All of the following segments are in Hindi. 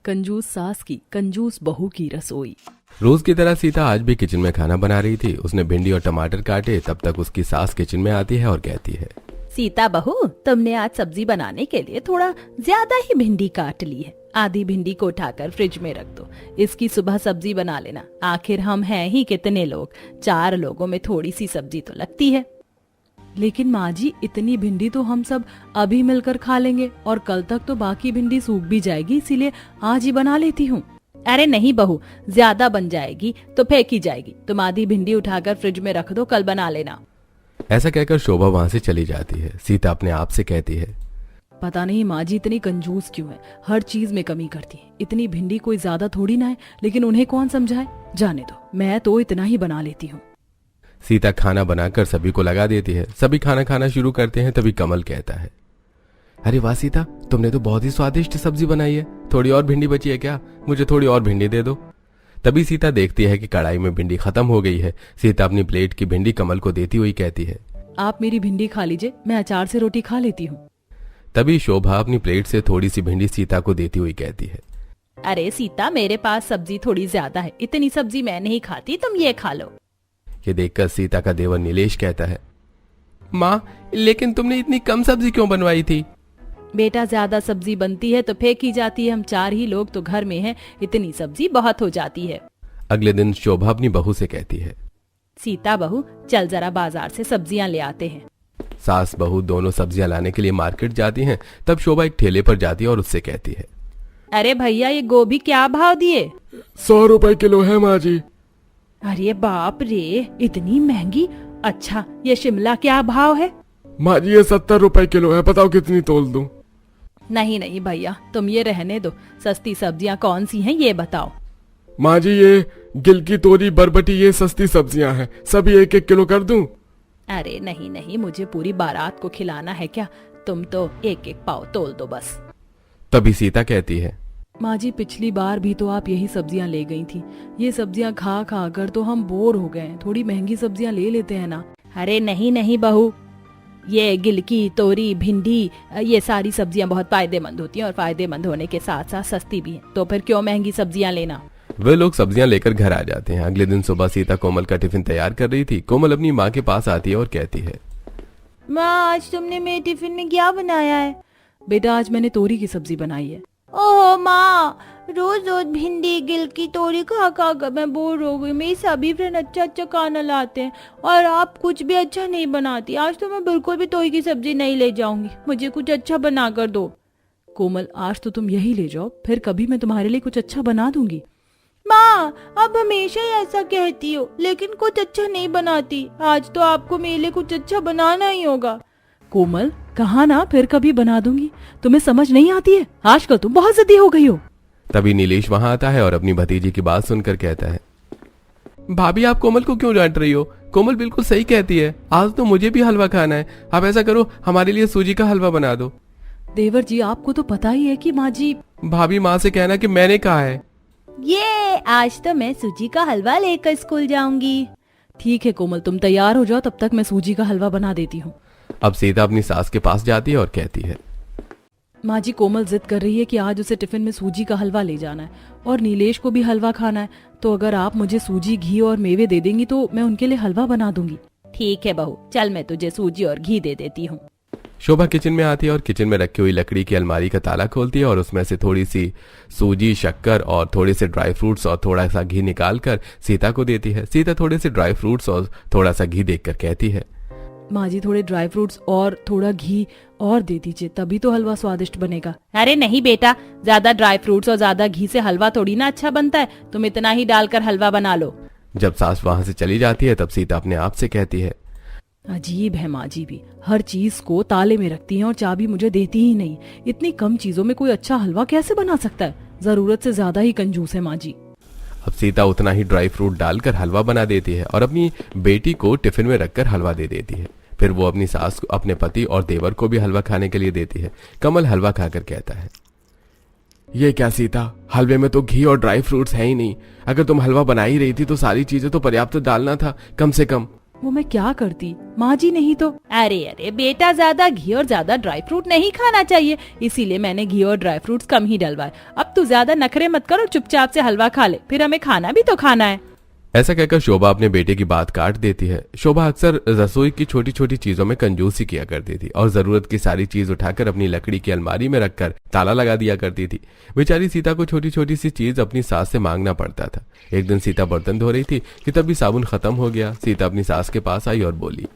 कंजूस सास की कंजूस बहू की रसोई। रोज की तरह सीता आज भी किचन में खाना बना रही थी। उसने भिंडी और टमाटर काटे, तब तक उसकी सास किचन में आती है और कहती है, सीता बहू, तुमने आज सब्जी बनाने के लिए थोड़ा ज्यादा ही भिंडी काट ली है। आधी भिंडी को उठाकर फ्रिज में रख दो, इसकी सुबह सब्जी बना लेना। आखिर हम हैं ही कितने लोग, 4 लोगों में थोड़ी सी सब्जी तो लगती है। लेकिन माँ जी, इतनी भिंडी तो हम सब अभी मिलकर खा लेंगे और कल तक तो बाकी भिंडी सूख भी जाएगी, इसीलिए आज ही बना लेती हूँ। अरे नहीं बहू, ज्यादा बन जाएगी तो फेंकी जाएगी। तुम आधी भिंडी उठाकर फ्रिज में रख दो, कल बना लेना। ऐसा कहकर शोभा वहाँ से चली जाती है। सीता अपने आप से कहती है, पता नहीं माँ जी इतनी कंजूस क्यों है, हर चीज में कमी करती है। इतनी भिंडी कोई ज्यादा थोड़ी ना है, लेकिन उन्हें कौन समझाए। जाने दो, मैं तो इतना ही बना लेती हूँ। सीता खाना बनाकर सभी को लगा देती है। सभी खाना खाना शुरू करते हैं। तभी कमल कहता है, अरे वाह सीता, तुमने तो बहुत ही स्वादिष्ट सब्जी बनाई है। थोड़ी और भिंडी बची है क्या? मुझे थोड़ी और भिंडी दे दो। तभी सीता देखती है कि कढ़ाई में भिंडी खत्म हो गई है। सीता अपनी प्लेट की भिंडी कमल को देती हुई कहती है, आप मेरी भिंडी खा लीजिए, मैं अचार से रोटी खा लेती हूँ। तभी शोभा अपनी प्लेट से थोड़ी सी भिंडी सीता को देती हुई कहती है, अरे सीता, मेरे पास सब्जी थोड़ी ज्यादा है, इतनी सब्जी मैं नहीं खाती, तुम ये खा लो। ये देखकर सीता का देवर नीलेश कहता है, माँ, लेकिन तुमने इतनी कम सब्जी क्यों बनवाई थी? बेटा, ज्यादा सब्जी बनती है तो फेंकी जाती है। हम 4 ही लोग तो घर में हैं, इतनी सब्जी बहुत हो जाती है। अगले दिन शोभा अपनी बहू से कहती है, सीता बहू, चल जरा बाजार से सब्जियां ले आते हैं। सास बहू दोनों सब्जियां लाने के लिए मार्केट जाती हैं। तब शोभा एक ठेले पर जाती है और उससे कहती है, अरे भैया, ये गोभी क्या भाव दिए? 100 रुपए किलो है माँ जी। अरे बाप रे, इतनी महंगी। अच्छा, ये शिमला क्या भाव है? माँ जी, ये 70 रुपए किलो है। बताओ कितनी तोल दूं? नहीं नहीं भैया, तुम ये रहने दो। सस्ती सब्जियां कौन सी हैं ये बताओ। माँ जी, ये गिलकी, तोरी, बरबटी, ये सस्ती सब्जियां हैं। सभी 1-1 किलो कर दूं? अरे नहीं नहीं, मुझे पूरी बारात को खिलाना है क्या? तुम तो 1-1 पाव तोल दो बस। तभी सीता कहती है, माँ जी, पिछली बार भी तो आप यही सब्जियां ले गई थी। ये सब्जियां खा खा कर तो हम बोर हो गए। थोड़ी महंगी सब्जियां ले लेते हैं ना। अरे नहीं नहीं बहू, ये गिलकी, तोरी, भिंडी, ये सारी सब्जियां बहुत फायदेमंद होती हैं और फायदेमंद होने के साथ साथ सस्ती भी हैं। तो फिर क्यों महंगी सब्जियां लेना। वे लोग सब्जियां लेकर घर आ जाते हैं। अगले दिन सुबह सीता कोमल का टिफिन तैयार कर रही थी। कोमल अपनी माँ के पास आती है और कहती है, माँ, आज तुमने मेरे टिफिन में क्या बनाया है? बेटा, आज मैंने तोरी की सब्जी बनाई है। ओह माँ, रोज रोज भिंडी, गिलकी, तोरी खा खा कर मैं बोर हो गई। मेरी सभी फ्रेंड अच्छा अच्छा खाना लाते हैं और आप कुछ भी अच्छा नहीं बनाती। आज तो मैं बिल्कुल भी तोरी की सब्जी नहीं ले जाऊंगी, मुझे कुछ अच्छा बना कर दो। कोमल, आज तो तुम यही ले जाओ, फिर कभी मैं तुम्हारे लिए कुछ अच्छा बना दूंगी। माँ, आप हमेशा ही ऐसा कहती हो, लेकिन कुछ अच्छा नहीं बनाती। आज तो आपको मेरे लिए कुछ अच्छा बनाना ही होगा। कोमल, कहा ना फिर कभी बना दूंगी। तुम्हें समझ नहीं आती है? आजकल तुम बहुत जिद्दी हो गई हो। तभी नीलेश वहां आता है और अपनी भतीजी की बात सुनकर कहता है, भाभी, आप कोमल को क्यों डांट रही हो? कोमल बिल्कुल सही कहती है। आज तो मुझे भी हलवा खाना है। आप ऐसा करो, हमारे लिए सूजी का हलवा बना दो। देवर जी, आपको तो पता ही है कि माँ जी। भाभी, माँ से कहना कि मैंने कहा है। ये आज तो मैं सूजी का हलवा लेकर स्कूल जाऊंगी। ठीक है कोमल, तुम तैयार हो जाओ, तब तक मैं सूजी का हलवा बना देती हूँ। अब सीता अपनी सास के पास जाती है और कहती है, माँ जी, कोमल जिद कर रही है कि आज उसे टिफिन में सूजी का हलवा ले जाना है और नीलेश को भी हलवा खाना है। तो अगर आप मुझे सूजी, घी और मेवे दे देंगी तो मैं उनके लिए हलवा बना दूंगी। ठीक है बहू, चल मैं तुझे सूजी और घी दे देती हूँ। शोभा किचन में आती है और किचन में रखी हुई लकड़ी की अलमारी का ताला खोलती है और उसमें से थोड़ी सी सूजी, शक्कर और थोड़े से ड्राई फ्रूट्स और थोड़ा सा घी निकाल कर सीता को देती है। सीता थोड़े से ड्राई फ्रूट्स और थोड़ा सा घी देखकर कहती है, माँ जी, थोड़े ड्राई फ्रूट्स और थोड़ा घी और दे दीजिए, तभी तो हलवा स्वादिष्ट बनेगा। अरे नहीं बेटा, ज्यादा ड्राई फ्रूट्स और ज्यादा घी से हलवा थोड़ी ना अच्छा बनता है। तुम इतना ही डालकर हलवा बना लो। जब सास वहां से चली जाती है तब सीता अपने आप से कहती है, अजीब है माँ जी भी, हर चीज को ताले में रखती हैं और चाबी मुझे देती ही नहीं। इतनी कम चीजों में कोई अच्छा हलवा कैसे बना सकता है? जरूरत से ज्यादा ही कंजूस है माँ जी। अब सीता उतना ही ड्राई फ्रूट डालकर हलवा बना देती है और अपनी बेटी को टिफिन में रखकर हलवा दे देती है। फिर वो अपनी सास को, अपने पति और देवर को भी हलवा खाने के लिए देती है। कमल हलवा खाकर कहता है, ये क्या सीता, हलवे में तो घी और ड्राई फ्रूट्स है ही नहीं। अगर तुम हलवा बना ही रही थी तो सारी चीजें तो पर्याप्त डालना था कम से कम। वो मैं क्या करती, माँ जी नहीं तो। अरे अरे बेटा, ज्यादा घी और ज्यादा ड्राई फ्रूट नहीं खाना चाहिए, इसीलिए मैंने घी और ड्राई फ्रूट्स कम ही डलवाए। अब तू ज्यादा नखरे मत कर और चुपचाप से हलवा खा ले, फिर हमें खाना भी तो खाना है। ऐसा कहकर शोभा अपने बेटे की बात काट देती है। शोभा अक्सर रसोई की छोटी छोटी चीजों में कंजूसी किया करती थी और जरूरत की सारी चीज उठाकर अपनी लकड़ी की अलमारी में रखकर ताला लगा दिया करती थी। बेचारी सीता को छोटी छोटी सी चीज अपनी सास से मांगना पड़ता था। एक दिन सीता बर्तन धो रही थी कि तभी साबुन खत्म हो गया। सीता अपनी सास के पास आई और बोली,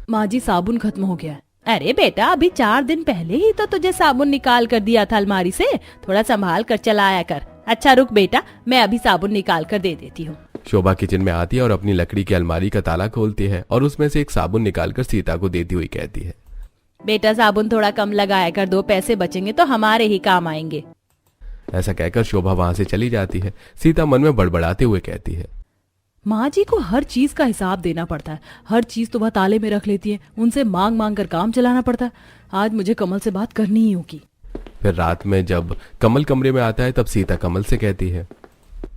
माँ जी साबुन खत्म हो गया है। अरे बेटा, अभी 4 दिन पहले ही तो तुझे साबुन निकाल कर दिया था अलमारी से, थोड़ा संभाल कर चलाया कर। अच्छा रुक बेटा, मैं अभी साबुन निकाल कर दे देती हूँ। शोभा किचन में आती है और अपनी लकड़ी की अलमारी का ताला खोलती है और उसमें से एक साबुन निकालकर सीता को देती हुई कहती है, बेटा साबुन थोड़ा कम लगाया कर, 2 पैसे बचेंगे तो हमारे ही काम आएंगे। ऐसा कहकर शोभा वहां से चली जाती है। सीता मन में बड़बड़ाते हुए कहती है, माँ जी को हर चीज का हिसाब देना पड़ता है, हर चीज तो वह ताले में रख लेती है, उनसे मांग मांग कर काम चलाना पड़ता है। आज मुझे कमल से बात करनी ही होगी। फिर रात में जब कमल कमरे में आता है तब सीता कमल से कहती है,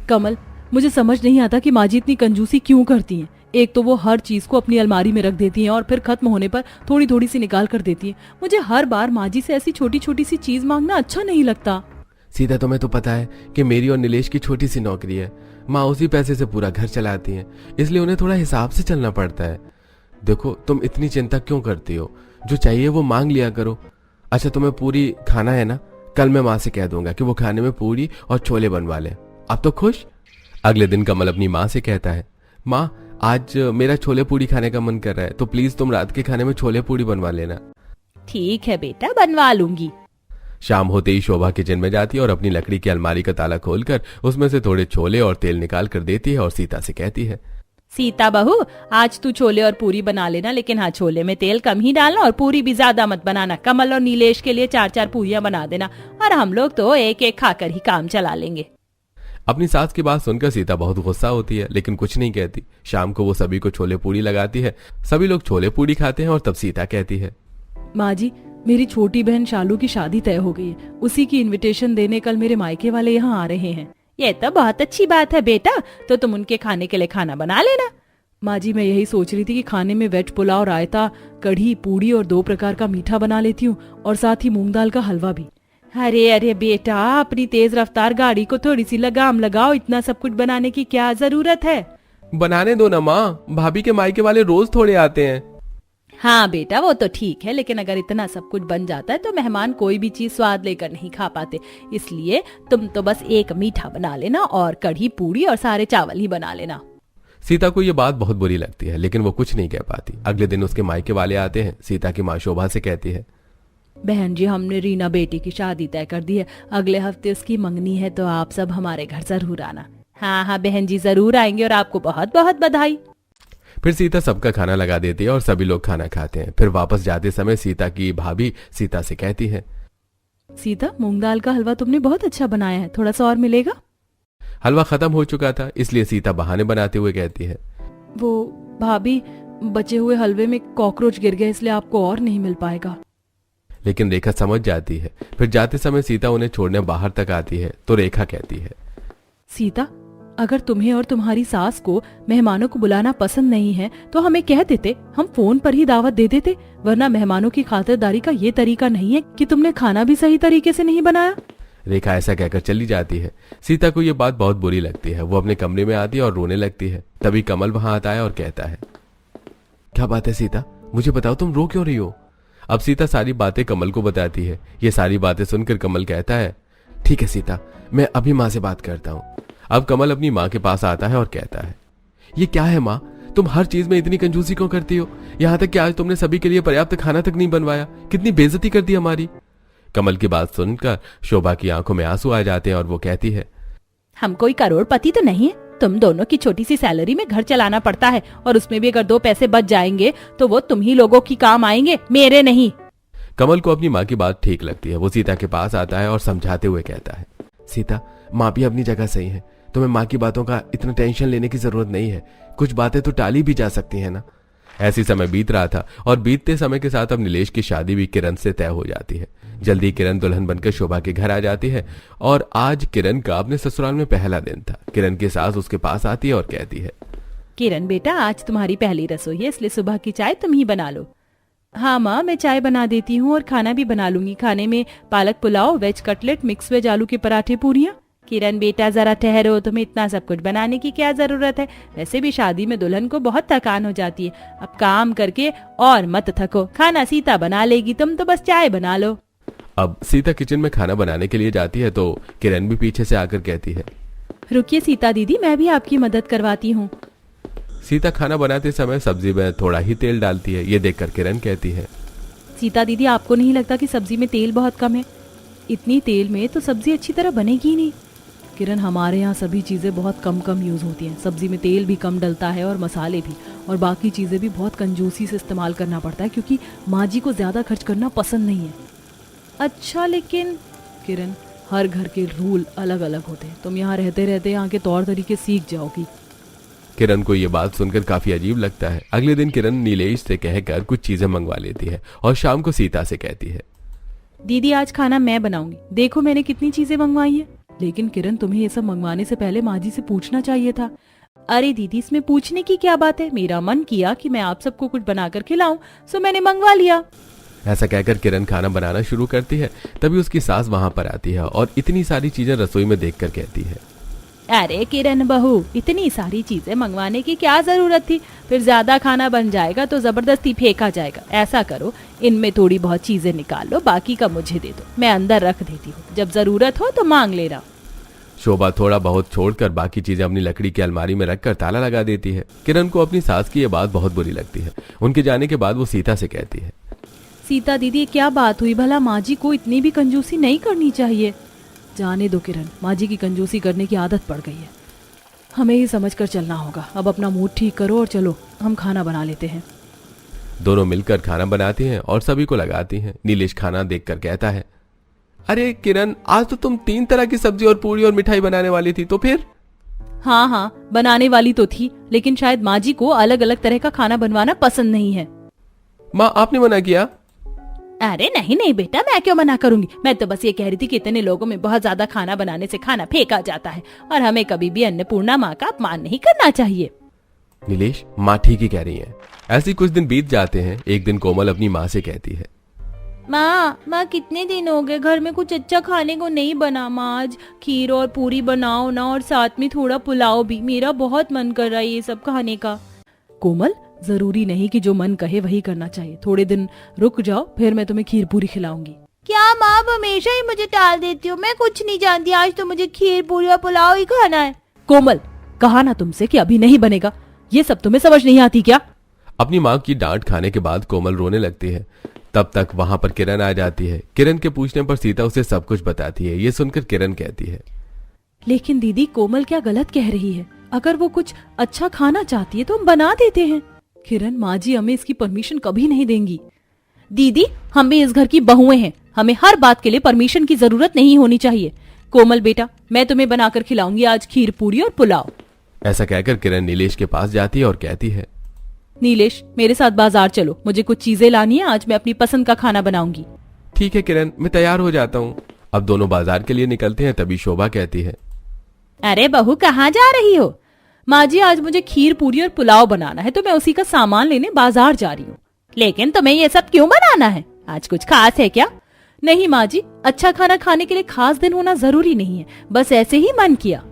कमल, मुझे समझ नहीं आता कि माँ जी इतनी कंजूसी क्यों करती हैं। एक तो वो हर चीज को अपनी अलमारी में रख देती हैं और फिर खत्म होने पर थोड़ी थोड़ी सी निकाल कर देती हैं। मुझे हर बार माँ जी से ऐसी छोटी छोटी सी चीज मांगना अच्छा नहीं लगता। सीता, तुम्हें तो पता है कि मेरी और नीलेश की छोटी सी नौकरी है। माँ उसी पैसे से पूरा घर चलाती हैं, इसलिए उन्हें थोड़ा हिसाब से चलना पड़ता है। देखो, तुम इतनी चिंता क्यों करती हो? जो चाहिए वो मांग लिया करो। अच्छा, तुम्हें पूरी खाना है ना? कल मैं माँ से कह दूंगा कि वो खाने में पूरी और छोले बनवा ले। अब तो खुश? अगले दिन कमल अपनी माँ से कहता है, माँ आज मेरा छोले पूरी खाने का मन कर रहा है, तो प्लीज तुम रात के खाने में छोले पूरी बनवा लेना। ठीक है बेटा, बनवा लूंगी। शाम होते ही शोभा किचन में जाती है और अपनी लकड़ी की अलमारी का ताला खोलकर उसमें से थोड़े छोले और तेल निकाल कर देती है और सीता से कहती है, सीता बहू, आज तू छोले और पूरी बना लेना, लेकिन हाँ, छोले में तेल कम ही डालना और पूरी भी ज्यादा मत बनाना। कमल और नीलेश के लिए 4-4 पूरियां बना देना और हम लोग तो एक एक खाकर ही काम चला लेंगे। अपनी सास की बात सुनकर सीता बहुत गुस्सा होती है, लेकिन कुछ नहीं कहती। शाम को वो सभी को छोले पूरी लगाती है। सभी लोग छोले पूरी खाते हैं और तब सीता कहती है, माँ जी, मेरी छोटी बहन शालू की शादी तय हो गई है, उसी की इनविटेशन देने कल मेरे मायके वाले यहाँ आ रहे हैं। ये तो बहुत अच्छी बात है बेटा, तो तुम उनके खाने के लिए खाना बना लेना। माँ जी, मैं यही सोच रही थी कि खाने में वेज पुलाव, रायता, कढ़ी, पूड़ी और 2 प्रकार का मीठा बना लेती हूँ और साथ ही मूंग दाल का हलवा भी। अरे अरे बेटा, अपनी तेज रफ्तार गाड़ी को थोड़ी सी लगाम लगाओ, इतना सब कुछ बनाने की क्या जरूरत है? बनाने दो ना माँ, भाभी के मायके वाले रोज थोड़े आते हैं। हाँ बेटा, वो तो ठीक है, लेकिन अगर इतना सब कुछ बन जाता है तो मेहमान कोई भी चीज स्वाद लेकर नहीं खा पाते। इसलिए तुम तो बस एक मीठा बना लेना और कढ़ी, पूड़ी और सारे चावल ही बना लेना। सीता को ये बात बहुत बुरी लगती है, लेकिन वो कुछ नहीं कह पाती। अगले दिन उसके मायके वाले आते हैं। सीता की माँ शोभा से कहती है, बहन जी, हमने रीना बेटी की शादी तय कर दी है, अगले हफ्ते उसकी मंगनी है, तो आप सब हमारे घर जरूर आना। हाँ हाँ बहन जी, जरूर आएंगे और आपको बहुत बहुत बधाई। फिर सीता सबका खाना लगा देती है और सभी लोग खाना खाते हैं। फिर वापस जाते समय सीता की भाभी सीता से कहती है, सीता, मूंग दाल का हलवा तुमने बहुत अच्छा बनाया है, थोड़ा सा और मिलेगा? हलवा खत्म हो चुका था, इसलिए सीता बहाने बनाते हुए कहती है, वो भाभी, बचे हुए हलवे में कॉकरोच गिर गए, इसलिए आपको और नहीं मिल पाएगा। लेकिन रेखा समझ जाती है। फिर जाते समय सीता उन्हें छोड़ने बाहर तक आती है तो रेखा कहती है, सीता, अगर तुम्हें और तुम्हारी सास को मेहमानों को बुलाना पसंद नहीं है तो हमें कह देते, हम फोन पर ही दावत दे देते, वरना मेहमानों की खातिरदारी का ये तरीका नहीं है कि तुमने खाना भी सही तरीके से नहीं बनाया। रेखा ऐसा कहकर चली जाती है। सीता को ये बात बहुत बुरी लगती है। वो अपने कमरे में आती है और रोने लगती है। तभी कमल वहां आता है और कहता है, क्या बात है सीता, मुझे बताओ, तुम रो क्यों रही हो? अब सीता सारी बातें कमल को बताती है। ये सारी बातें सुनकर कमल कहता है, ठीक है सीता, मैं अभी माँ से बात करता हूँ। अब कमल अपनी माँ के पास आता है और कहता है, ये क्या है माँ, तुम हर चीज में इतनी कंजूसी क्यों करती हो? यहाँ तक कि आज तुमने सभी के लिए पर्याप्त खाना तक नहीं बनवाया, कितनी बेइज्जती कर दी हमारी। कमल की बात सुनकर शोभा की आंखों में आंसू आ जाते हैं और वो कहती है, हम कोई करोड़पति तो नहीं है, तुम दोनों की छोटी सी सैलरी में घर चलाना पड़ता है और उसमें भी अगर 2 पैसे बच जाएंगे तो वो तुम ही लोगों की काम आएंगे, मेरे नहीं। कमल को अपनी माँ की बात ठीक लगती है। वो सीता के पास आता है और समझाते हुए कहता है, सीता, माँ भी अपनी जगह सही है, तुम्हें माँ की बातों का इतना टेंशन लेने की जरूरत नहीं है, कुछ बातें तो टाली भी जा सकती है ना। ऐसी समय बीत रहा था और बीतते समय के साथ अब नीलेश की शादी भी किरण से तय हो जाती है। जल्दी किरण दुल्हन बनकर शोभा के घर आ जाती है और आज किरण का अपने ससुराल में पहला दिन था। किरण की सास उसके पास आती है और कहती है, किरण बेटा, आज तुम्हारी पहली रसोई है, इसलिए सुबह की चाय तुम ही बना लो। हाँ माँ, मैं चाय बना देती हूँ और खाना भी बना लूंगी। खाने में पालक pulao, veg cutlet, mix veg आलू के पराठे, पूरियाँ। किरण बेटा जरा ठहरो, तुम्हें इतना सब कुछ बनाने की क्या जरूरत है? वैसे भी शादी में दुल्हन को बहुत थकान हो जाती है। अब काम करके और मत थको, खाना सीता बना लेगी, तुम तो बस चाय बना लो। अब सीता किचन में खाना बनाने के लिए जाती है तो किरण भी पीछे से आकर कहती है, रुकिए सीता दीदी, मैं भी आपकी मदद करवाती हूँ। सीता खाना बनाते समय सब्जी में थोड़ा ही तेल डालती है। ये देखकर किरण कहती है, सीता दीदी, आपको नहीं लगता कि सब्जी में तेल बहुत कम है? इतनी तेल में तो सब्जी अच्छी तरह बनेगी ही नहीं। किरण, हमारे यहाँ सभी चीज़ें बहुत कम कम यूज़ होती हैं। सब्जी में तेल भी कम डलता है और मसाले भी, और बाकी चीज़ें भी बहुत कंजूसी से इस्तेमाल करना पड़ता है, क्योंकि माँ जी को ज़्यादा खर्च करना पसंद नहीं है। अच्छा, लेकिन किरण, हर घर के रूल अलग अलग होते हैं। तुम यहाँ रहते रहते यहाँ के तौर तरीके सीख जाओगी। किरण को ये बात सुनकर काफी अजीब लगता है। अगले दिन किरण नीलेश से कहकर कुछ चीजें मंगवा लेती है और शाम को सीता से कहती है, दीदी आज खाना मैं बनाऊंगी, देखो मैंने कितनी चीजें मंगवाई है। लेकिन किरण, तुम्हें ये सब मंगवाने से पहले माँ जी से पूछना चाहिए था। अरे दीदी, इसमें पूछने की क्या बात है? मेरा मन किया कि मैं आप सबको कुछ बनाकर खिलाऊं, सो मैंने मंगवा लिया। ऐसा कहकर किरण खाना बनाना शुरू करती है। तभी उसकी सास वहां पर आती है और इतनी सारी चीजें रसोई में देखकर कहती है, अरे किरण बहू, इतनी सारी चीजें मंगवाने की क्या जरूरत थी? फिर ज्यादा खाना बन जाएगा तो जबरदस्ती फेंका जाएगा। ऐसा करो, इनमें थोड़ी बहुत चीजें निकाल लो, बाकी का मुझे दे दो, मैं अंदर रख देती हूँ, जब जरूरत हो तो मांग लेना। शोभा थोड़ा बहुत छोड़कर बाकी चीजें अपनी लकड़ी की अलमारी में रखकर ताला लगा देती है। किरण को अपनी सास की ये बात बहुत बुरी लगती है। उनके जाने के बाद वो सीता से कहती है, सीता दीदी, क्या बात हुई भला? माँ जी को इतनी भी कंजूसी नहीं करनी चाहिए। जाने दो किरण, माँ जी की कंजूसी करने की आदत पड़ गई है। हमें ही समझ कर चलना होगा। अब अपना मूड ठीक करो और चलो हम खाना बना लेते हैं। दोनों मिलकर खाना बनाती हैं और सभी को लगाती हैं। नीलेश खाना देखकर कहता है, अरे किरण, आज तो तुम 3 तरह की सब्जी और पूरी और मिठाई बनाने वाली थी, तो फिर? हाँ, बनाने वाली तो थी, लेकिन शायद माँ जी को अलग अलग तरह का खाना बनवाना पसंद नहीं है। माँ, आपने मना किया? अरे नहीं बेटा, मैं क्यों मना करूंगी? मैं तो बस ये कह रही थी कि इतने लोगों में बहुत ज्यादा खाना बनाने से खाना फेंका जाता है और हमें कभी भी अन्नपूर्णा माँ का अपमान नहीं करना चाहिए। नीलेश, माँ ठीक ही कह रही है। ऐसे कुछ दिन बीत जाते हैं। एक दिन कोमल अपनी माँ से कहती है, माँ कितने दिन हो गए घर में कुछ अच्छा खाने को नहीं बना। माँ आज खीर और पूरी बनाओ ना, और साथ में थोड़ा पुलाव भी, मेरा बहुत मन कर रहा है ये सब खाने का। कोमल, जरूरी नहीं कि जो मन कहे वही करना चाहिए। थोड़े दिन रुक जाओ, फिर मैं तुम्हें खीर पूरी खिलाऊंगी। क्या माँ, आप हमेशा ही मुझे टाल देती हो? मैं कुछ नहीं जानती, आज तो मुझे खीर पूरी और पुलाव ही खाना है। कोमल, कहा ना तुमसे कि अभी नहीं बनेगा। ये सब तुम्हें समझ नहीं आती क्या? अपनी माँ की डांट खाने के बाद कोमल रोने लगती है। तब तक वहां पर किरण आ जाती है। किरण के पूछने पर सीता उसे सब कुछ बताती है। ये सुनकर किरण कहती है, लेकिन दीदी, कोमल क्या गलत कह रही है? अगर वो कुछ अच्छा खाना चाहती है तो हम बना देते हैं। किरण, माँ जी हमें इसकी परमिशन कभी नहीं देंगी। दीदी, हम भी इस घर की बहुएं हैं, हमें हर बात के लिए परमिशन की जरूरत नहीं होनी चाहिए। कोमल बेटा, मैं तुम्हें बनाकर खिलाऊंगी आज खीर पूरी और पुलाव। ऐसा कहकर किरण नीलेश के पास जाती है और कहती है, नीलेश, मेरे साथ बाजार चलो, मुझे कुछ चीजें लानी है, आज मैं अपनी पसंद का खाना बनाऊंगी। ठीक है किरण, मैं तैयार हो जाता हूँ। अब दोनों बाजार के लिए निकलते हैं। तभी शोभा कहती है, अरे बहू, कहाँ जा रही हो? माँ जी, आज मुझे खीर पूरी और पुलाव बनाना है, तो मैं उसी का सामान लेने बाजार जा रही हूँ। लेकिन तुम्हें ये सब क्यों बनाना है? आज कुछ खास है क्या? नहीं माँ जी, अच्छा खाना खाने के लिए खास दिन होना जरूरी नहीं है, बस ऐसे ही मन किया।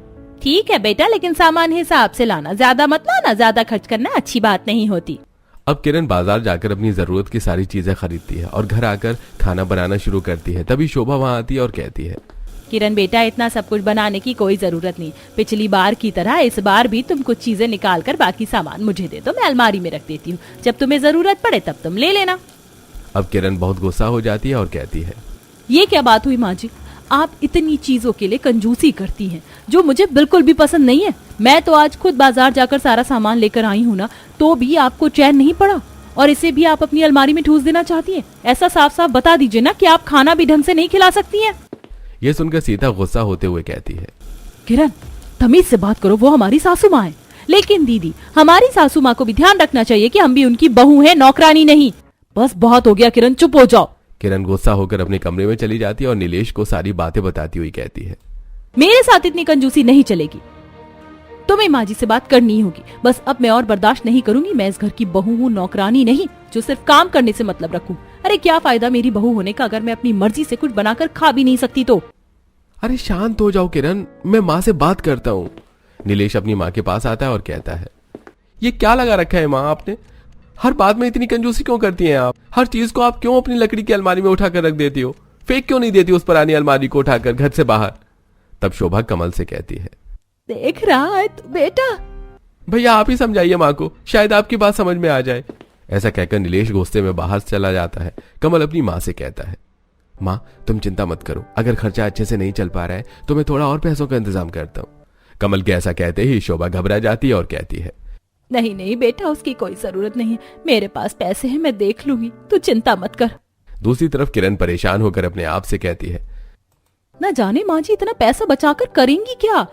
ठीक है बेटा, लेकिन सामान हिसाब से लाना, ज्यादा मत लाना, ज्यादा खर्च करना अच्छी बात नहीं होती। अब किरण बाजार जाकर अपनी जरूरत की सारी चीजें खरीदती है और घर आकर खाना बनाना शुरू करती है। तभी शोभा वहां आती है और कहती है, किरण बेटा, इतना सब कुछ बनाने की कोई जरूरत नहीं। पिछली बार की तरह इस बार भी तुम कुछ चीजें निकाल कर बाकी सामान मुझे दे दो, मैं अलमारी में रख देती हूँ, जब तुम्हें जरूरत पड़े तब तुम ले लेना। अब किरण बहुत गुस्सा हो जाती है और कहती है, ये क्या बात हुई माँ जी? आप इतनी चीजों के लिए कंजूसी करती हैं, जो मुझे बिल्कुल भी पसंद नहीं है। मैं तो आज खुद बाजार जाकर सारा सामान लेकर आई हूँ ना, तो भी आपको चैन नहीं पड़ा, और इसे भी आप अपनी अलमारी में ठूस देना चाहती हैं। ऐसा साफ साफ बता दीजिए ना कि आप खाना भी ढंग से नहीं खिला सकती हैं। ये सुनकर सीता गुस्सा होते हुए कहती है, किरण, तमीज से बात करो, वो हमारी सासू माँ है। लेकिन दीदी, हमारी सासू माँ को भी ध्यान रखना चाहिए कि हम भी उनकी बहू हैं, नौकरानी नहीं। बस बहुत हो गया किरण, चुप हो जाओ। किरण गुस्सा होकर अपने कमरे में चली जाती है और नीलेश को सारी बातें बताती हुई कहती है, मेरे साथ इतनी कंजूसी नहीं चलेगी। तुम तुम्हें माँ जी से बात करनी ही होगी। बस अब मैं और बर्दाश्त नहीं करूंगी। मैं इस घर की बहू हूँ, नौकरानी नहीं जो सिर्फ काम करने से मतलब रखूं। अरे क्या फायदा मेरी बहू होने का अगर मैं अपनी मर्जी से कुछ बनाकर खा भी नहीं सकती तो। अरे शांत हो जाओ किरण, मैं माँ से बात करता हूँ। नीलेश अपनी माँ के पास आता है और कहता है, ये क्या लगा रखा है माँ आपने? हर बात में इतनी कंजूसी क्यों करती हैं आप? हर चीज को आप क्यों अपनी लकड़ी की अलमारी में उठाकर रख देती हो? फेंक क्यों नहीं देती उस पुरानी अलमारी को उठाकर घर से बाहर? तब शोभा कमल से कहती है, देख रहा है तू बेटा? भैया आप ही समझाइए माँ को, शायद आपकी बात समझ में आ जाए। ऐसा कहकर नीलेश गुस्से में बाहर चला जाता है। कमल अपनी माँ से कहता है, माँ तुम चिंता मत करो, अगर खर्चा अच्छे से नहीं चल पा रहा है तो मैं थोड़ा और पैसों का इंतजाम करता हूँ। कमल के ऐसा कहते ही शोभा घबरा जाती है और कहती है, नहीं नहीं बेटा, उसकी कोई जरूरत नहीं है, मेरे पास पैसे हैं, मैं देख लूंगी, तू चिंता मत कर। दूसरी तरफ किरण परेशान होकर अपने आप से कहती है, न जाने माँ जी इतना पैसा बचाकर करेंगी क्या?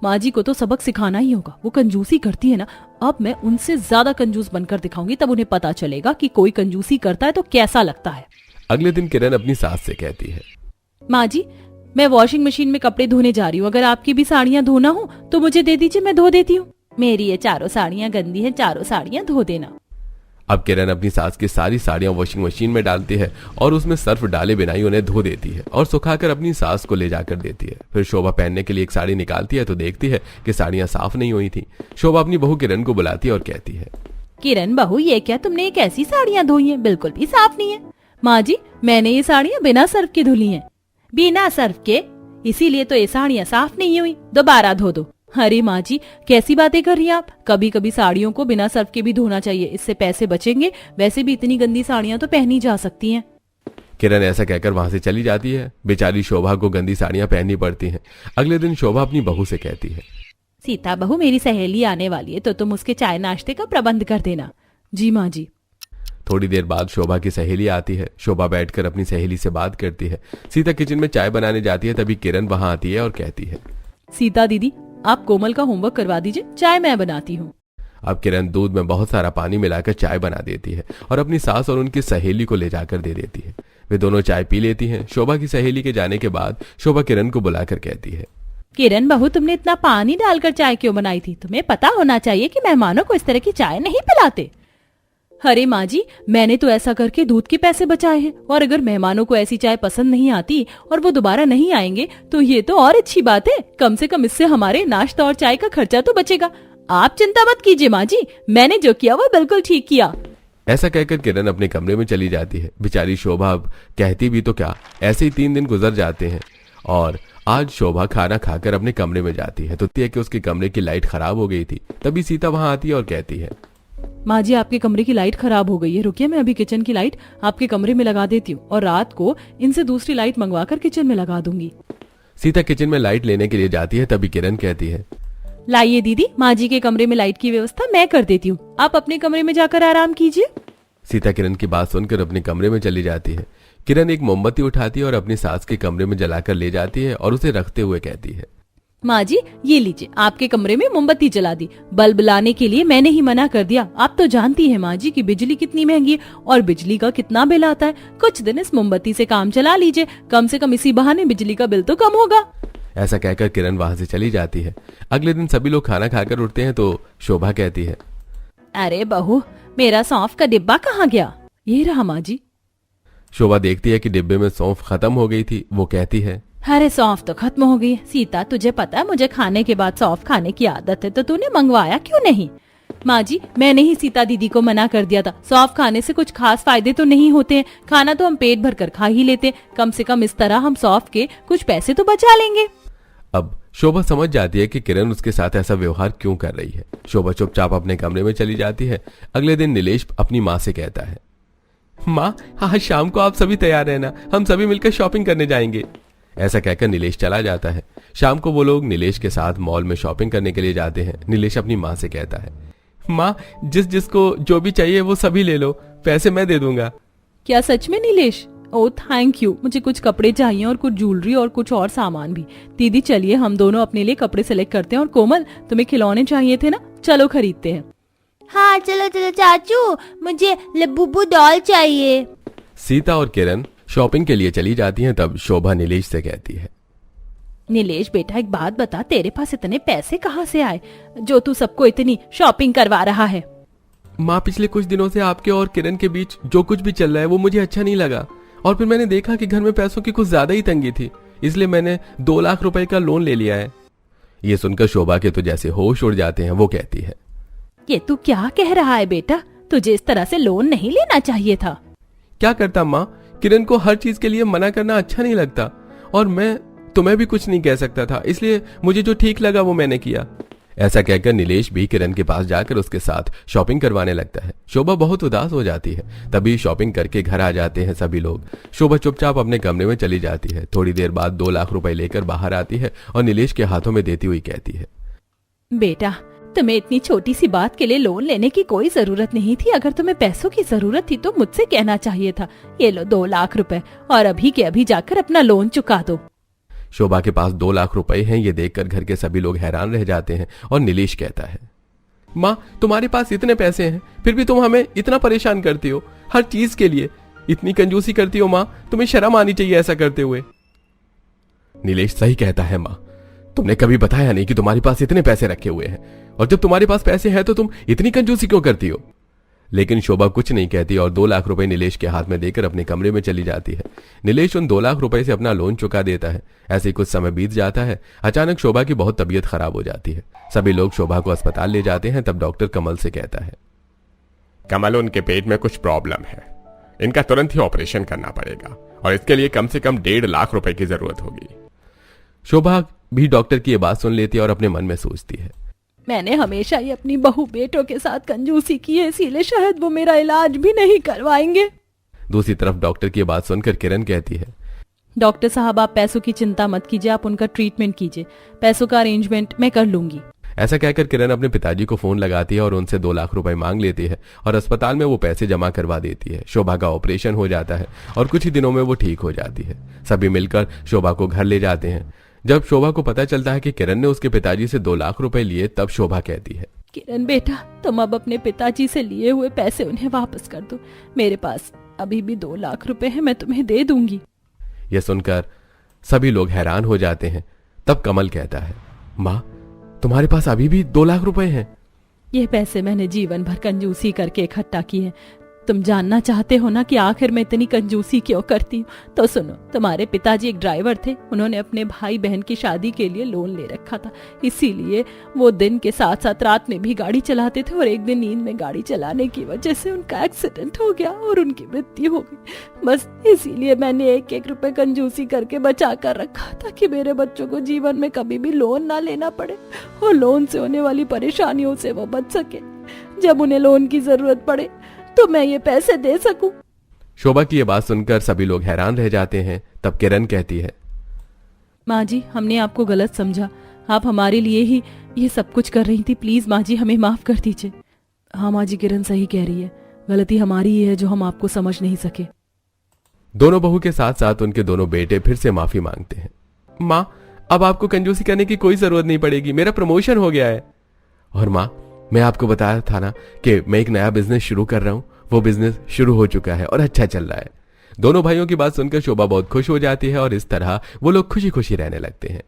माँ जी को तो सबक सिखाना ही होगा। वो कंजूसी करती है ना, अब मैं उनसे ज्यादा कंजूस बनकर दिखाऊंगी, तब उन्हें पता चलेगा कि कोई कंजूसी करता है तो कैसा लगता है। अगले दिन किरण अपनी सास से कहती है, माँ जी मैं वॉशिंग मशीन में कपड़े धोने जा रही हूँ, अगर आपकी भी साड़ियाँ धोना हो तो मुझे दे दीजिए, मैं धो देती हूँ। मेरी ये चारों साड़ियाँ गंदी हैं, चारों साड़ियाँ धो देना। अब किरण अपनी सास की सारी साड़ियां वॉशिंग मशीन में डालती है और उसमें सर्फ डाले बिना ही उन्हें धो देती है और सुखाकर अपनी सास को ले जाकर देती है। फिर शोभा पहनने के लिए एक साड़ी निकालती है तो देखती है कि साड़ियां साफ नहीं हुई थी। शोभा अपनी बहू किरण को बुलाती है और कहती है, किरण बहू ये क्या तुमने एक ऐसी साड़ियाँ धोई हैं, बिल्कुल भी साफ नहीं है। माँ जी मैंने ये साड़ियाँ बिना सर्फ के धुली हैं। बिना सर्फ के? इसीलिए तो ये साड़ियाँ साफ नहीं हुई, दोबारा धो दो। अरे माँ जी कैसी बातें कर रही हैं आप? कभी कभी साड़ियों को बिना सर्फ के भी धोना चाहिए, इससे पैसे बचेंगे। वैसे भी इतनी गंदी साड़ियाँ तो पहनी जा सकती हैं। किरण ऐसा कहकर वहां से चली जाती है। बेचारी शोभा को गंदी साड़ियां पहननी पड़ती हैं। अगले दिन शोभा अपनी बहू से कहती है, सीता बहू मेरी सहेली आने वाली है तो तुम उसके चाय नाश्ते का प्रबंध कर देना। जी माँ जी। थोड़ी देर बाद शोभा की सहेली आती है। शोभा बैठकर अपनी सहेली से बात करती है। सीता किचन में चाय बनाने जाती है, तभी किरण वहां आती है और कहती है, सीता दीदी आप कोमल का होमवर्क करवा दीजिए, चाय मैं बनाती हूँ। अब किरण दूध में बहुत सारा पानी मिलाकर चाय बना देती है और अपनी सास और उनकी सहेली को ले जाकर दे देती है। वे दोनों चाय पी लेती हैं। शोभा की सहेली के जाने के बाद शोभा किरण को बुलाकर कहती है, किरण बहू तुमने इतना पानी डालकर चाय क्यों बनाई थी? तुम्हें पता होना चाहिए कि मेहमानों को इस तरह की चाय नहीं पिलाते। अरे माँ जी मैंने तो ऐसा करके दूध के पैसे बचाए हैं, और अगर मेहमानों को ऐसी चाय पसंद नहीं आती और वो दोबारा नहीं आएंगे तो ये तो और अच्छी बात है। कम से कम इससे हमारे नाश्ता और चाय का खर्चा तो बचेगा। आप चिंता मत कीजिए माँ जी, मैंने जो किया वो बिल्कुल ठीक किया। ऐसा कहकर किरण अपने कमरे में चली जाती है। बेचारी शोभा अब कहती भी तो क्या, ऐसे ही 3 दिन गुजर जाते हैं और आज शोभा खाना खाकर अपने कमरे में जाती है तो कि उसके कमरे की लाइट खराब हो गई थी। तभी सीता वहां आती है और कहती है, माँ जी आपके कमरे की लाइट खराब हो गई है, रुकिए मैं अभी किचन की लाइट आपके कमरे में लगा देती हूँ और रात को इनसे दूसरी लाइट मंगवाकर किचन में लगा दूंगी। सीता किचन में लाइट लेने के लिए जाती है, तभी किरण कहती है, लाइए दीदी माँ जी के कमरे में लाइट की व्यवस्था मैं कर देती हूँ, आप अपने कमरे में जाकर आराम कीजिए। सीता किरण की बात सुनकर अपने कमरे में चली जाती है। किरण एक मोमबत्ती उठाती है और अपनी सास के कमरे में जलाकर ले जाती है और उसे रखते हुए कहती है, माँ जी ये लीजिए आपके कमरे में मोमबत्ती जला दी। बल्ब लाने के लिए मैंने ही मना कर दिया। आप तो जानती है माँ जी की बिजली कितनी महंगी है और बिजली का कितना बिल आता है। कुछ दिन इस मोमबत्ती से काम चला लीजिए, कम से कम इसी बहाने बिजली का बिल तो कम होगा। ऐसा कहकर किरण वहां से चली जाती है। अगले दिन सभी लोग खाना खाकर उठते हैं तो शोभा कहती है, अरे बहू मेरा सौंफ का डिब्बा कहाँ गया? ये रहा माँ जी। शोभा देखती है कि डिब्बे में सौंफ खत्म हो गई थी। वो कहती है, अरे सौंफ तो खत्म हो गई। सीता तुझे पता है मुझे खाने के बाद सौंफ खाने की आदत है, तो तूने मंगवाया क्यों नहीं? माँ जी मैंने ही सीता दीदी को मना कर दिया था, सौंफ खाने से कुछ खास फायदे तो नहीं होते हैं, खाना तो हम पेट भर कर खा ही लेते, कम से कम इस तरह हम सौंफ के कुछ पैसे तो बचा लेंगे। अब शोभा समझ जाती है कि किरण उसके साथ ऐसा व्यवहार क्यों कर रही है। शोभा चुपचाप अपने कमरे में चली जाती है। अगले दिन नीलेश अपनी माँ से कहता है, माँ आज शाम को आप सभी तैयार रहना, हम सभी मिलकर शॉपिंग करने जाएंगे। ऐसा कहकर नीलेश चला जाता है। शाम को वो लोग नीलेश के साथ मॉल में शॉपिंग करने के लिए जाते हैं। नीलेश अपनी माँ से कहता है, माँ जिसको जो भी चाहिए वो सभी ले लो, पैसे मैं दे दूंगा। क्या सच में नीलेश? ओह थैंक यू, मुझे कुछ कपड़े चाहिए और कुछ ज्वेलरी और कुछ और सामान भी। दीदी चलिए हम दोनों अपने लिए कपड़े सिलेक्ट करते हैं, और कोमल तुम्हें खिलौने चाहिए थे ना, चलो खरीदते हैं। हाँ चलो चलो चाचू, मुझे लबुबू डॉल चाहिए। सीता और किरण शॉपिंग के लिए चली जाती हैं। तब शोभा नीलेश से कहती है, नीलेश बेटा एक बात बता, तेरे पास इतने पैसे कहाँ से आए जो तू सबको इतनी शॉपिंग करवा रहा है? माँ, पिछले कुछ दिनों से आपके और किरण के बीच जो कुछ भी चल रहा है वो मुझे अच्छा नहीं लगा, और फिर मैंने देखा कि घर में पैसों की कुछ ज्यादा ही तंगी थी, इसलिए मैंने 2 लाख रुपए का लोन ले लिया है। ये सुनकर शोभा के तो जैसे होश उड़ जाते हैं। वो कहती है, ये तू क्या कह रहा है बेटा? तुझे इस तरह से लोन नहीं लेना चाहिए था। क्या करता माँ, किरण को हर चीज के लिए मना करना अच्छा नहीं लगता, और मैं तुम्हें भी कुछ नहीं कह सकता था, इसलिए मुझे जो ठीक लगा वो मैंने किया। ऐसा कहकर नीलेश भी किरण के पास जाकर उसके साथ शॉपिंग करवाने लगता है। शोभा बहुत उदास हो जाती है। तभी शॉपिंग करके घर आ जाते हैं सभी लोग। शोभा चुपचाप अपने कमरे में चली जाती है। थोड़ी देर बाद 2 लाख रुपए लेकर बाहर आती है और नीलेश के हाथों में देती हुई कहती है, बेटा, तुम्हें इतनी छोटी सी बात के लिए लोन लेने की कोई जरूरत नहीं थी। अगर तुम्हें पैसों की जरूरत थी तो मुझसे कहना चाहिए था। ये लो 2 लाख रुपए, और अभी के अभी जाकर अपना लोन चुका दो। शोभा के पास 2 लाख रुपए हैं। ये देखकर घर के सभी लोग हैरान रह जाते हैं और नीलेश कहता है, माँ, तुम्हारे पास इतने पैसे हैं फिर भी तुम हमें इतना परेशान करती हो, हर चीज के लिए इतनी कंजूसी करती हो। माँ, तुम्हें शर्म आनी चाहिए ऐसा करते हुए। नीलेश सही कहता है माँ, तुमने कभी बताया नहीं कि तुम्हारे पास इतने पैसे रखे हुए हैं, और जब तुम्हारे पास पैसे हैं तो तुम इतनी कंजूसी क्यों करती हो? लेकिन शोभा कुछ नहीं कहती और 2 लाख रुपए नीलेश के हाथ में देकर अपने कमरे में चली जाती है। नीलेश उन 2 लाख रुपए से अपना लोन चुका देता है। ऐसे ही कुछ समय बीत जाता है। अचानक शोभा की बहुत तबीयत खराब हो जाती है। सभी लोग शोभा को अस्पताल ले जाते हैं। तब डॉक्टर कमल से कहता है, कमल, उनके पेट में कुछ प्रॉब्लम है, इनका तुरंत ही ऑपरेशन करना पड़ेगा, और इसके लिए कम से कम 1.5 लाख रुपए की जरूरत होगी। शोभा भी डॉक्टर की ये बात सुन लेती है और अपने मन में सोचती है, मैंने हमेशा ही अपनी बहू बेटों के साथ कंजूसी की है, इसीलिए शायद वो मेरा इलाज भी नहीं करवाएंगे। दूसरी तरफ डॉक्टर की बात सुनकर किरण कहती है, डॉक्टर साहब, आप पैसों की चिंता मत कीजिए, आप उनका ट्रीटमेंट कीजिए, पैसों का अरेंजमेंट मैं कर लूंगी। ऐसा कहकर किरण अपने पिताजी को फोन लगाती है और उनसे 2 लाख रुपए मांग लेती है और अस्पताल में वो पैसे जमा करवा देती है। शोभा का ऑपरेशन हो जाता है और कुछ ही दिनों में वो ठीक हो जाती है। सभी मिलकर शोभा को घर ले जाते हैं। जब शोभा को पता चलता है कि किरण ने उसके पिताजी से 2 लाख रुपए लिए, तब शोभा कहती है, किरण बेटा, तुम अब अपने पिताजी से लिए हुए पैसे उन्हें वापस कर दो। मेरे पास अभी भी 2 लाख रुपए हैं, मैं तुम्हें दे दूंगी। यह सुनकर सभी लोग हैरान हो जाते हैं। तब कमल कहता है, माँ, तुम्हारे पास अभी भी 2 लाख रुपए हैं? ये पैसे मैंने जीवन भर कंजूसी करके इकट्ठा किए हैं। तुम जानना चाहते हो ना कि आखिर मैं इतनी कंजूसी क्यों करती हूँ? तो सुनो, तुम्हारे पिताजी एक ड्राइवर थे। उन्होंने अपने भाई बहन की शादी के लिए लोन ले रखा था, इसीलिए वो दिन के साथ साथ रात में भी गाड़ी चलाते थे, और एक दिन नींद में गाड़ी चलाने की वजह से उनका एक्सीडेंट हो गया और उनकी मृत्यु हो गई। बस इसीलिए मैंने 1-1 रुपए कंजूसी करके बचा कर रखा ताकि मेरे बच्चों को जीवन में कभी भी लोन ना लेना पड़े और लोन से होने वाली परेशानियों से वो बच सके। जब उन्हें लोन की जरूरत पड़े तो मैं ये पैसे दे सकूं। शोभा की ये बात सुनकर सभी लोग हैरान रह जाते हैं। तब किरण कहती है, माँ जी, हमने आपको गलत समझा, आप हमारे लिए ही ये सब कुछ कर रही थी। प्लीज माँ जी, हमें माफ कर दीजिए। हाँ माँ जी, किरण सही कह रही है, गलती हमारी ही है जो हम आपको समझ नहीं सके। दोनों बहू के साथ साथ उनके दोनों बेटे फिर से माफी मांगते हैं। माँ, अब आपको कंजूसी करने की कोई जरूरत नहीं पड़ेगी, मेरा प्रमोशन हो गया है। और माँ, मैं आपको बताया था ना कि मैं एक नया बिजनेस शुरू कर रहा हूं, वो बिजनेस शुरू हो चुका है और अच्छा चल रहा है। दोनों भाइयों की बात सुनकर शोभा बहुत खुश हो जाती है और इस तरह वो लोग खुशी खुशी रहने लगते हैं।